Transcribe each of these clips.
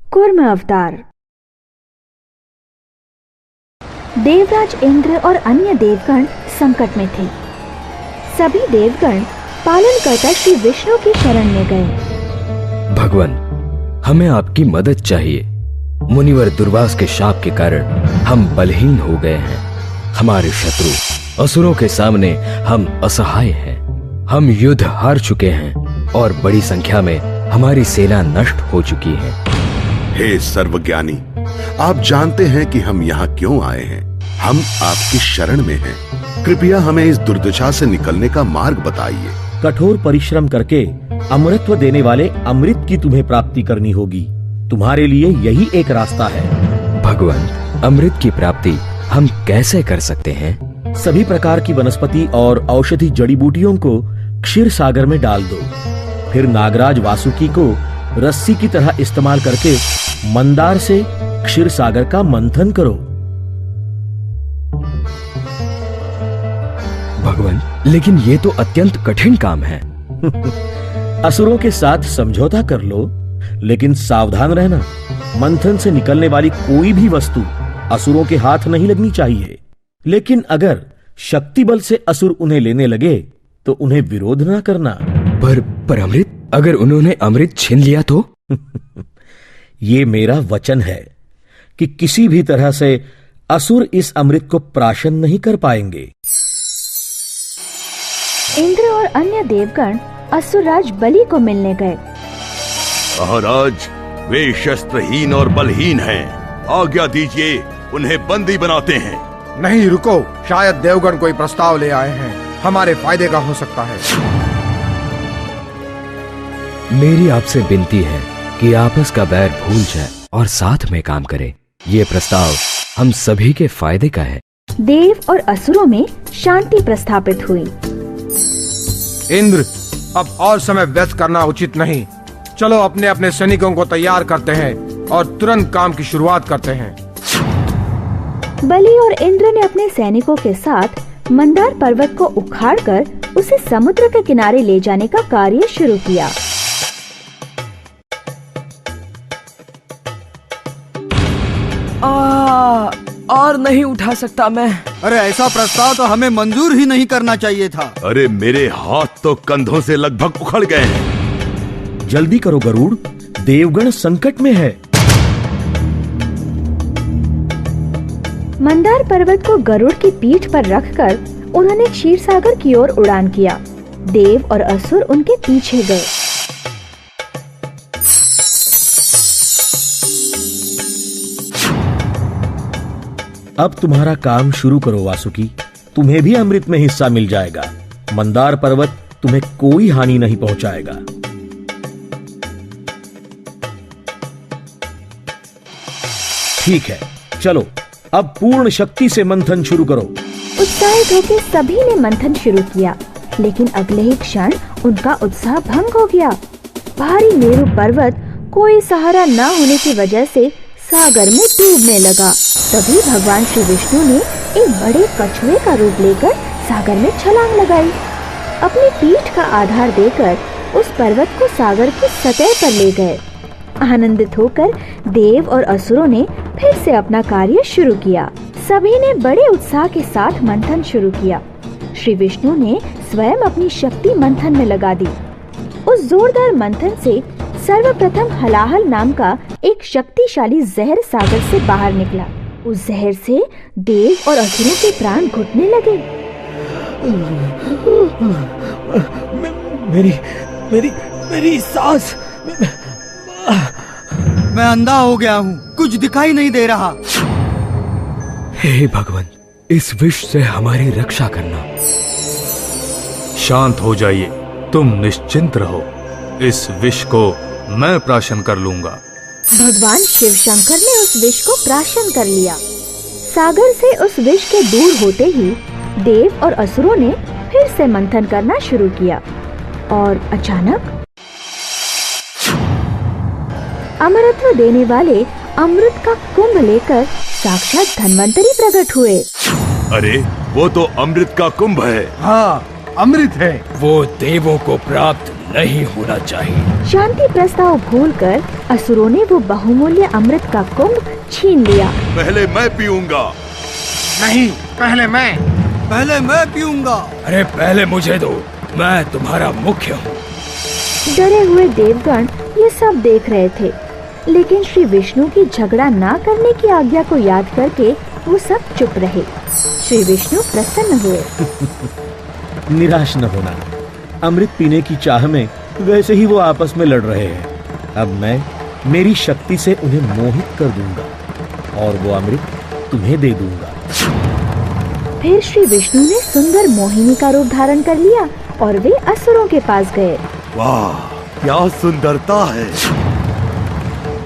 कूर्म अवतार। देवराज इंद्र और अन्य देवगण संकट में थे। सभी देवगण पालनकर्ता श्री विष्णु की शरण में गए। भगवान, हमें आपकी मदद चाहिए। मुनिवर दुर्वास के शाप के कारण हम बलहीन हो गए हैं। हमारे शत्रु असुरों के सामने हम असहाय हैं। हम युद्ध हार चुके हैं और बड़ी संख्या में हमारी सेना नष्ट हो चुकी है। हे सर्वज्ञानी, आप जानते हैं कि हम यहाँ क्यों आए हैं। हम आपकी शरण में हैं। कृपया हमें इस दुर्दशा से निकलने का मार्ग बताइए। कठोर परिश्रम करके अमृतत्व देने वाले अमृत की तुम्हें प्राप्ति करनी होगी। तुम्हारे लिए यही एक रास्ता है। भगवान, अमृत की प्राप्ति हम कैसे कर सकते हैं? सभी प्रकार की वनस्पति और औषधि जड़ी बूटियों को क्षीर सागर में डाल दो। फिर नागराज वासुकी को रस्सी की तरह इस्तेमाल करके मंदार से क्षीर सागर का मंथन करो। भगवान, लेकिन ये तो अत्यंत कठिन काम है। असुरों के साथ समझौता कर लो, लेकिन सावधान रहना। मंथन से निकलने वाली कोई भी वस्तु असुरों के हाथ नहीं लगनी चाहिए। लेकिन अगर शक्ति बल से असुर उन्हें लेने लगे तो उन्हें विरोध ना करना। पर अमृत, अगर उन्होंने अमृत छीन लिया तो? ये मेरा वचन है कि किसी भी तरह से असुर इस अमृत को प्राशन नहीं कर पाएंगे। इंद्र और अन्य देवगण असुरराज बलि को मिलने गए। महाराज, वे शस्त्रहीन और बलहीन हैं। आज्ञा दीजिए, उन्हें बंदी बनाते हैं। नहीं, रुको। शायद देवगण कोई प्रस्ताव ले आए हैं, हमारे फायदे का हो सकता है। मेरी आपसे विनती है कि आपस का बैर भूल जाए और साथ में काम करें। ये प्रस्ताव हम सभी के फायदे का है। देव और असुरों में शांति प्रस्थापित हुई। इंद्र, अब और समय व्यस्त करना उचित नहीं। चलो अपने अपने सैनिकों को तैयार करते हैं और तुरंत काम की शुरुआत करते हैं। बलि और इंद्र ने अपने सैनिकों के साथ मंदार पर्वत को उखाड़कर उसे समुद्र के किनारे ले जाने का कार्य शुरू किया। और नहीं उठा सकता मैं। अरे ऐसा प्रस्ताव तो हमें मंजूर ही नहीं करना चाहिए था। अरे मेरे हाथ तो कंधों से लगभग उखड़ गए हैं। जल्दी करो गरुड़, देवगण संकट में है। मंदार पर्वत को गरुड़ की पीठ पर रखकर उन्होंने क्षीर सागर की ओर उड़ान किया। देव और असुर उनके पीछे गए। अब तुम्हारा काम शुरू करो वासुकी। तुम्हें भी अमृत में हिस्सा मिल जाएगा। मंदार पर्वत तुम्हें कोई हानि नहीं पहुंचाएगा। ठीक है, चलो अब पूर्ण शक्ति से मंथन शुरू करो। उत्साहित होकर सभी ने मंथन शुरू किया, लेकिन अगले ही क्षण उनका उत्साह भंग हो गया। भारी मेरु पर्वत कोई सहारा न होने की वजह से सागर में डूबने लगा। तभी भगवान श्री विष्णु ने एक बड़े कछुए का रूप लेकर सागर में छलांग लगाई। अपनी पीठ का आधार देकर उस पर्वत को सागर की सतह पर ले गए। आनंदित होकर देव और असुरों ने फिर से अपना कार्य शुरू किया। सभी ने बड़े उत्साह के साथ मंथन शुरू किया। श्री विष्णु ने स्वयं अपनी शक्ति मंथन में लगा दी। उस जोरदार मंथन से सर्वप्रथम हलाहल नाम का एक शक्तिशाली जहर सागर से बाहर निकला। उस जहर से देव और असुरों के प्राण घुटने लगे। मेरी सांस। मैं अंधा हो गया हूँ, कुछ दिखाई नहीं दे रहा। हे भगवान, इस विष से हमारी रक्षा करना। शांत हो जाइए, तुम निश्चिंत रहो। इस विष को मैं प्राशन कर लूंगा। भगवान शिव शंकर ने उस विष को प्राशन कर लिया। सागर से उस विष के दूर होते ही देव और असुरों ने फिर से मंथन करना शुरू किया और अचानक अमरत्व देने वाले अमृत का कुंभ लेकर साक्षात धन्वंतरी प्रकट हुए। अरे वो तो अमृत का कुंभ है। हाँ, अमृत है। वो देवों को प्राप्त नहीं होना चाहिए। शांति प्रस्ताव भूलकर असुरों ने वो बहुमूल्य अमृत का कुंभ छीन लिया। पहले मैं पीऊंगा। नहीं, पहले मैं। पहले मैं पीऊंगा। अरे पहले मुझे दो, मैं तुम्हारा मुख्य हूँ। डरे हुए देवगण ये सब देख रहे थे, लेकिन श्री विष्णु की झगड़ा ना करने की आज्ञा को याद करके वो सब चुप रहे। श्री विष्णु प्रसन्न हुए। निराश न होना, अमृत पीने की चाह में वैसे ही वो आपस में लड़ रहे हैं। अब मैं मेरी शक्ति से उन्हें मोहित कर दूंगा और वो अमृत तुम्हें दे दूंगा। फिर श्री विष्णु ने सुंदर मोहिनी का रूप धारण कर लिया और वे असुरों के पास गए। वाह, क्या सुंदरता है।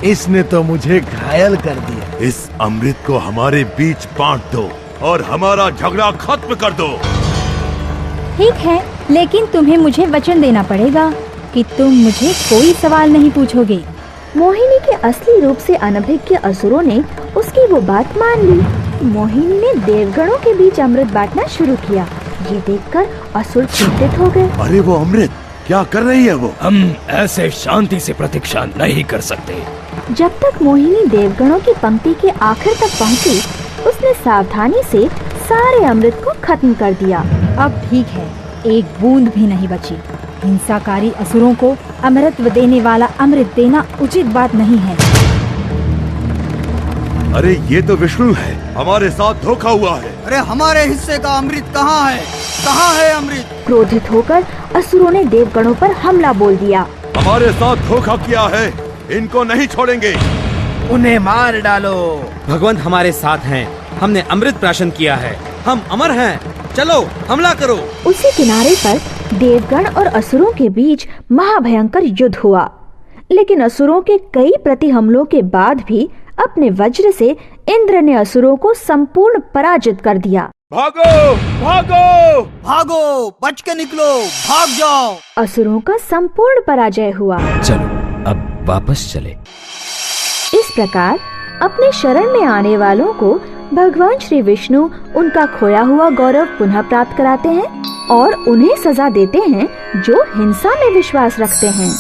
इसने तो मुझे घायल कर दिया। इस अमृत को हमारे बीच बांट दो और हमारा झगड़ा खत्म कर दो। ठीक है, लेकिन तुम्हें मुझे वचन देना पड़ेगा कि तुम मुझे कोई सवाल नहीं पूछोगे। मोहिनी के असली रूप से अनभिज्ञ असुरों ने उसकी वो बात मान ली। मोहिनी ने देवगणों के बीच अमृत बांटना शुरू किया। ये देखकर असुर चिंतित हो गए। अरे वो अमृत क्या कर रही है वो? हम ऐसे शांति से प्रतीक्षा नहीं कर सकते। जब तक मोहिनी देवगणों की पंक्ति के आखिर तक पहुंची, उसने सावधानी से सारे अमृत को खत्म कर दिया। अब ठीक है, एक बूंद भी नहीं बची। हिंसाकारी असुरों को अमृतत्व देने वाला अमृत देना उचित बात नहीं है। अरे ये तो विष्णु है, हमारे साथ धोखा हुआ है। अरे हमारे हिस्से का अमृत कहाँ है? कहाँ है अमृत? क्रोधित होकर असुरों ने देवगणों पर हमला बोल दिया। हमारे साथ धोखा किया है, इनको नहीं छोड़ेंगे। उन्हें मार डालो। भगवंत हमारे साथ हैं, हमने अमृत प्राशन किया है, हम अमर हैं। चलो हमला करो। उसी किनारे पर देवगण और असुरों के बीच महाभयंकर युद्ध हुआ, लेकिन असुरों के कई प्रति हमलों के बाद भी अपने वज्र से इंद्र ने असुरों को संपूर्ण पराजित कर दिया। भागो भागो भागो, बच के निकलो, भाग जाओ। असुरों का संपूर्ण पराजय हुआ। चलो अब वापस चले। इस प्रकार अपने शरण में आने वालों को भगवान श्री विष्णु उनका खोया हुआ गौरव पुनः प्राप्त कराते हैं और उन्हें सजा देते हैं जो हिंसा में विश्वास रखते हैं।